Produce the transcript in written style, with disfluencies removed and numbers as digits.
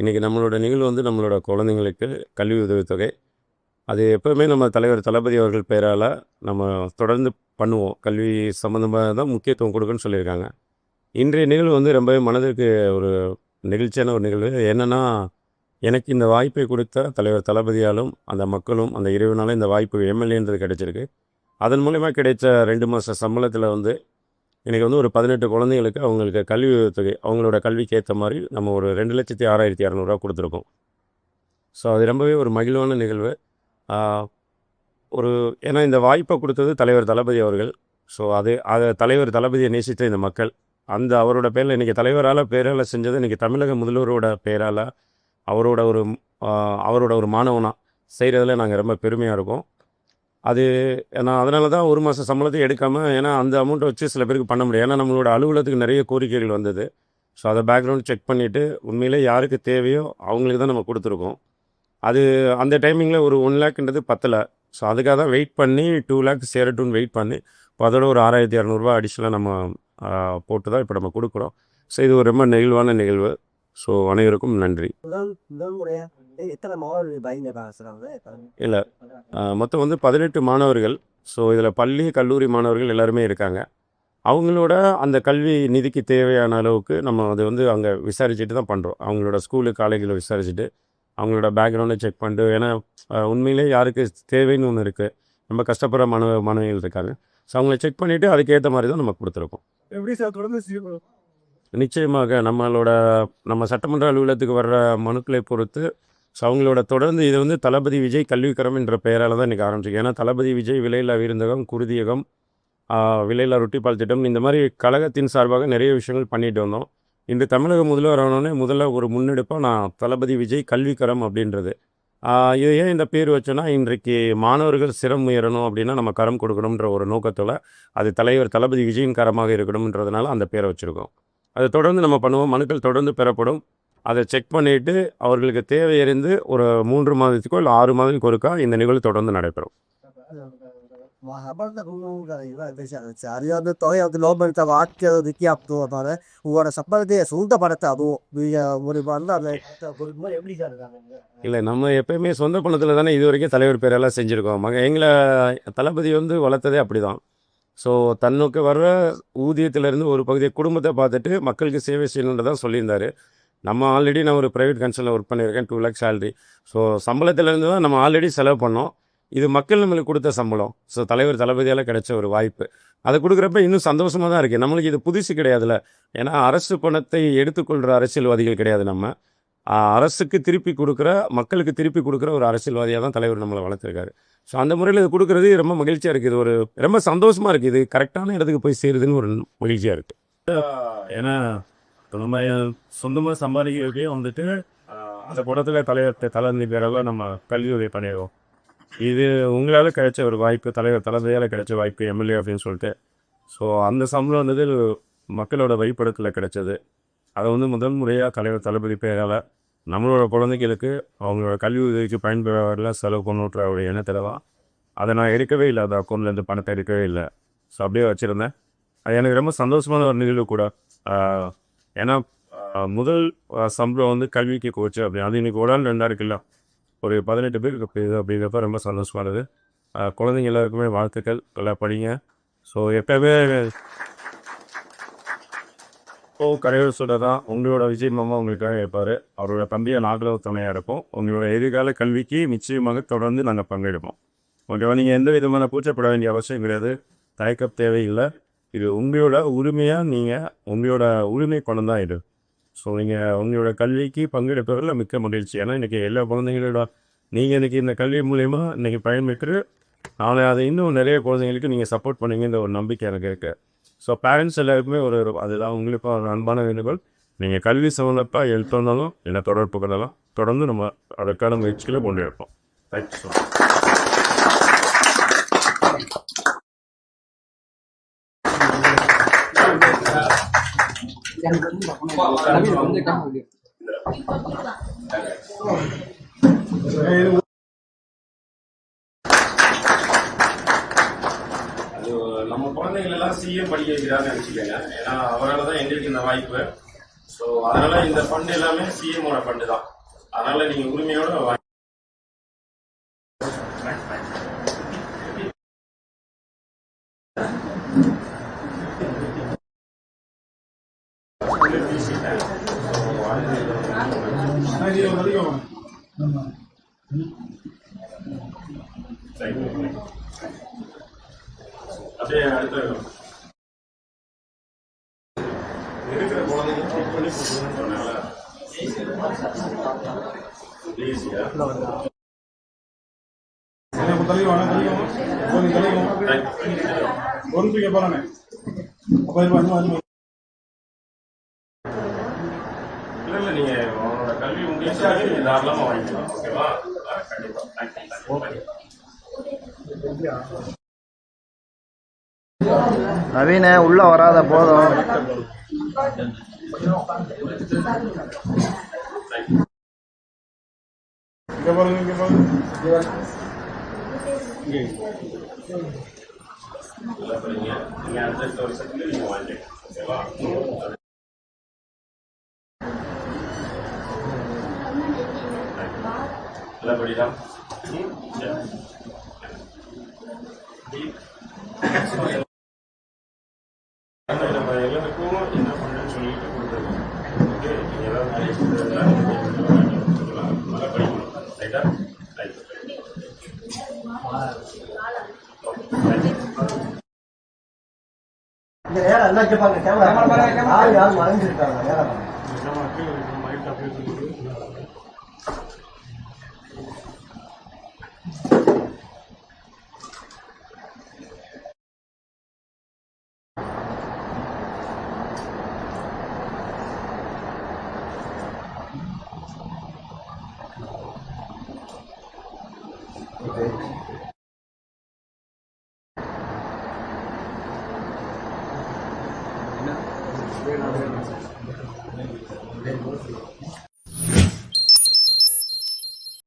இன்றைக்கி நம்மளோட நிகழ்வு வந்து நம்மளோட குழந்தைங்களுக்கு கல்வி உதவித்தொகை. அது எப்போவுமே நம்ம தலைவர் தளபதி அவர்கள் பெயரால் நம்ம தொடர்ந்து பண்ணுவோம். கல்வி சம்மந்தமாக தான் முக்கியத்துவம் கொடுக்குன்னு சொல்லியிருக்காங்க. இன்றைய நிகழ்வு வந்து ரொம்பவே மனதிற்கு ஒரு நெகிழ்ச்சியான ஒரு நிகழ்வு. என்னென்னா, எனக்கு இந்த வாய்ப்பை கொடுத்த தலைவர் தளபதியாலும், அந்த மக்களும், அந்த இறைவனாலும் இந்த வாய்ப்பு எம்எல்ஏன்றது கிடைச்சிருக்கு. அதன் மூலயமா கிடைச்ச 2 மாத சம்பளத்தில் வந்து இன்றைக்கி வந்து ஒரு 18 குழந்தைங்களுக்கு அவங்களுக்கு கல்வி உதவித்தொகை, அவங்களோட கல்விக்கு ஏற்ற மாதிரி நம்ம ஒரு 2,06,200 கொடுத்துருக்கோம். ஸோ அது ரொம்பவே ஒரு மகிழ்வான நிகழ்வு. ஒரு ஏன்னா இந்த வாய்ப்பை கொடுத்தது தலைவர் தளபதி அவர்கள். ஸோ அதை தலைவர் தளபதியை நேசித்த இந்த மக்கள், அந்த அவரோட பேரில் இன்றைக்கி தலைவரால் பேரால் செஞ்சது இன்றைக்கி தமிழக முதல்வரோட பேரால் அவரோட ஒரு அவரோட ஒரு மாணவனாக செய்கிறதுல நாங்கள் ரொம்ப பெருமையாக இருக்கோம். அது நான் அதனால தான் 1 மாத சம்பளத்தை எடுக்காமல், ஏன்னா அந்த அமௌண்ட்டை வச்சு சில பேருக்கு பண்ண முடியாது. ஏன்னா நம்மளோட அலுவலகத்துக்கு நிறைய கோரிக்கைகள் வந்தது. ஸோ அதை பேக்ரவுண்ட் செக் பண்ணிவிட்டு உண்மையிலே யாருக்கு தேவையோ அவங்களுக்கு தான் நம்ம கொடுத்துருக்கோம். அது அந்த டைமிங்கில் ஒரு 1 லேக்ன்றது பத்தலை. ஸோ அதுக்காக தான் வெயிட் பண்ணி 2 லேக் சேரட்டும்னு வெயிட் பண்ணி இப்போ அதோட ஒரு 6,200 அடிஷ்னலாக நம்ம போட்டு தான் இப்போ நம்ம கொடுக்குறோம். ஸோ இது ஒரு ரொம்ப நெகிழ்வான நிகழ்வு. ஸோ அனைவருக்கும் நன்றி. இல்லை, மொத்தம் வந்து 18 மாணவர்கள். ஸோ இதில் பள்ளி கல்லூரி மாணவர்கள் எல்லாருமே இருக்காங்க. அவங்களோட அந்த கல்வி நிதிக்கு தேவையான அளவுக்கு நம்ம அதை வந்து அங்கே விசாரிச்சுட்டு தான் பண்ணுறோம். அவங்களோட ஸ்கூலு காலேஜில் விசாரிச்சுட்டு அவங்களோட பேக்ரவுண்டை செக் பண்ணிட்டு, ஏன்னா உண்மையிலே யாருக்கு தேவைன்னு ஒன்று இருக்குது, ரொம்ப கஷ்டப்படுற மாணவிகள் இருக்காங்க. ஸோ அவங்கள செக் பண்ணிவிட்டு அதுக்கேற்ற மாதிரி தான் நம்ம கொடுத்துருக்கோம். எப்படி சார் தொடர்ந்து நிச்சயமாக நம்ம சட்டமன்ற அலுவலகத்துக்கு வர்ற மனுக்களை பொறுத்து, ஸோ அவங்களோட தொடர்ந்து இது வந்து தளபதி விஜய் கல்விக்கரம் என்ற பெயரால் தான் இன்றைக்கி ஆரம்பிச்சிருக்கு. ஏன்னா தளபதி விஜய் விலையில்லா விருந்தகம், குருதியகம், விலையில்லா ரொட்டிப்பால் திட்டம், இந்த மாதிரி கழகத்தின் சார்பாக நிறைய விஷயங்கள் பண்ணிட்டு வந்தோம். இன்று தமிழக முதல்வர் ஆனோடனே முதல்ல ஒரு முன்னெடுப்பாக நான் தளபதி விஜய் கல்விக்கரம் அப்படின்றது. இது ஏன் இந்த பேர் வச்சோன்னா, இன்றைக்கு மாணவர்கள் சிரம் உயரணும் அப்படின்னா நம்ம கரம் கொடுக்கணுன்ற ஒரு நோக்கத்தில் அது தலைவர் தளபதி விஜயின் கரமாக இருக்கணும்ன்றதுனால அந்த பேரை வச்சுருக்கோம். அதை தொடர்ந்து நம்ம பண்ணுவோம். மனுக்கள் தொடர்ந்து பெறப்படும். அதை செக் பண்ணிவிட்டு அவர்களுக்கு தேவை அறிந்து ஒரு 3 மாதத்துக்கோ இல்லை 6 மாதத்துக்கு ஒருக்கா இந்த நிகழ்வு தொடர்ந்து நடைபெறும். சரியான தொகை அது லோபத்தை வாக்கிறதுக்கு அப்போதான உங்களோட சம்பளத்தை சொந்த பணத்தை அதுவும் ஒரு அந்த எப்படி சார் இருக்காங்க? இல்லை, நம்ம எப்பயுமே சொந்த பணத்தில் தானே இது வரைக்கும் தலைவர் பேரெல்லாம் செஞ்சுருக்கோம். எங்களை தளபதி வந்து வளர்த்ததே அப்படி தான். ஸோ தன்னுக்கு வர்ற ஊதியத்திலேருந்து ஒரு பகுதியை குடும்பத்தை பார்த்துட்டு மக்களுக்கு சேவை செய்யணுன்றதான் சொல்லியிருந்தார். நான் ஒரு ப்ரைவேட் கன்சர்னில் ஒர்க் பண்ணியிருக்கேன். 2 லேக் சேலரி. ஸோ சம்பளத்திலேருந்து தான் நம்ம ஆல்ரெடி செலவு பண்ணோம். இது மக்கள் நம்மளுக்கு கொடுத்த சம்பளம். ஸோ தலைவர் தளபதியால் கிடைச்ச ஒரு வாய்ப்பு. அதை கொடுக்குறப்ப இன்னும் சந்தோஷமாக தான் இருக்குது. நம்மளுக்கு இது புதுசு கிடையாதுல்ல. ஏன்னா அரசு பணத்தை எடுத்துக்கொள்கிற அரசியல்வாதிகள் கிடையாது நம்ம. அரசுக்கு திருப்பி கொடுக்குற, மக்களுக்கு திருப்பி கொடுக்குற ஒரு அரசியல்வாதியாக தான் தலைவர் நம்மளை வளர்த்துருக்காரு. ஸோ அந்த முறையில் இது கொடுக்குறது ரொம்ப மகிழ்ச்சியாக இருக்குது. இது ஒரு ரொம்ப சந்தோஷமாக இருக்குது. இது கரெக்டான இடத்துக்கு போய் சேருதுன்னு ஒரு மகிழ்ச்சியாக இருக்குது. ஏன்னா நம்ம சொந்தமாக சம்பாதிக்கிறதுக்கே வந்துட்டு அந்த படத்தில் தளபதி பேரால் நம்ம கல்வி உதவி பண்ணிடுவோம். இது உங்களால் கிடைச்ச ஒரு வாய்ப்பு, தலைவர் தளபதியால் கிடைச்ச வாய்ப்பு எம்எல்ஏ அப்படின்னு சொல்லிட்டு. ஸோ அந்த சம்பளம் வந்து மக்களோட வழிபடத்தில் கிடைச்சது. அதை வந்து முதல் முறையாக தலைவர் தளபதி பேரால் நம்மளோட குழந்தைகளுக்கு அவங்களோட கல்வி உதவிக்கு பயன்பெறலாம் செலவு பண்ணுற ஒரு எண்ணத்தில் தான் அதை நான் எடுக்கவே இல்லை. அந்த அக்கௌண்ட்லேருந்து பணத்தை எடுக்கவே இல்லை. ஸோ அப்படியே வச்சுருந்தேன். அது எனக்கு ரொம்ப சந்தோஷமான ஒரு நிகழ்வு கூட. ஏன்னா முதல் சம்பளம் வந்து கல்விக்கு போச்சு அப்படி. அது இன்றைக்கி ஒரு ஆள் 2 இருக்குல்ல, ஒரு 18 பேருக்கு போயிடுது அப்படிங்கிறப்ப ரொம்ப சந்தோஷமானது. குழந்தைங்க எல்லாருக்குமே வாழ்த்துக்கள், நல்லா படிங்க. ஸோ எப்போவுமே கரையோடு சொல்ல தான் உங்களோட விஜய் மாமா உங்களுக்காக இருப்பார். அவரோட தம்பியை நாட்டில் துணையாக இருப்போம். உங்களோட எதிர்கால கல்விக்கு நிச்சயமாக தொடர்ந்து நாங்கள் பங்கெடுப்போம். ஓகேவா? நீங்கள் எந்த விதமான கூச்சப்பட வேண்டிய அவசியம் கிடையாது, தயக்கம் தேவையில்லை. இது உங்களோட உரிமையாக, நீங்கள் உங்களோட உரிமை பணம் தான் இது. ஸோ நீங்கள் உங்களோட கல்விக்கு பங்கெடுப்பதில் மிக்க மகிழ்ச்சி. ஏன்னா இன்றைக்கி எல்லா குழந்தைங்களோட நீங்கள் இன்றைக்கி இந்த கல்வி மூலயமா இன்றைக்கி பயன்பெற்று நாளை அதை இன்னும் நிறைய குழந்தைங்களுக்கு நீங்கள் சப்போர்ட் பண்ணுங்கிற ஒரு நம்பிக்கை எனக்கு இருக்குது. ஸோ பேரண்ட்ஸ் எல்லாருக்குமே அதுதான் உங்களுக்கும் ஒரு அன்பான வேண்டுகோள். நீங்கள் கல்வி சம்மந்தப்பா எழுத்து வந்தாலும் என்ன தொடர்பு கொள்ளலாம். தொடர்ந்து நம்ம அதற்கான முயற்சிகளை கொண்டு வைப்போம். Thank you so much. நம்ம குழந்தைகள் எல்லாம் சிஏ படிக்க வைக்கிறான்னு நினச்சிக்கோங்க. ஏன்னா அவரால் தான் எங்களுக்கு இந்த வாய்ப்பு. ஸோ அதனால இந்த ஃபண்ட் எல்லாமே சிஎமோட ஃபண்டு தான். அதனால நீங்க உரிமையோட வாங்கி அப்படியே அடுத்த இருக்கிற குழந்தைங்க செக் பண்ணி கொடுக்கணும்னு சொன்னால ஈஸியா இல்ல நீங்க அவனோட கல்வி உங்களுக்கு நீங்க தாராளமா வாங்கிக்கலாம். ஓகேவா? கண்டிப்பா. நவீன உள்ள வராத போதும். இங்க பாருங்க, இங்க பாருங்க. நல்லா படிங்க. நீங்க அடுத்த வருஷத்துக்கு நீங்க வாங்கிக்கலாம். ஓகேவா? நல்லா படிடா. நம்ம எல்லாருக்கும் என்ன பண்ணுன்னு சொல்லிட்டு கொடுத்துருக்கோம். ஓகே, நீங்க ஏதாவது நல்லா படிக்கணும். ரைட்டா? ரைட். இந்த நேரம் என்ன கேட்பாங்க? கேமரா யார் மறைஞ்சிருக்காங்க நேரம்.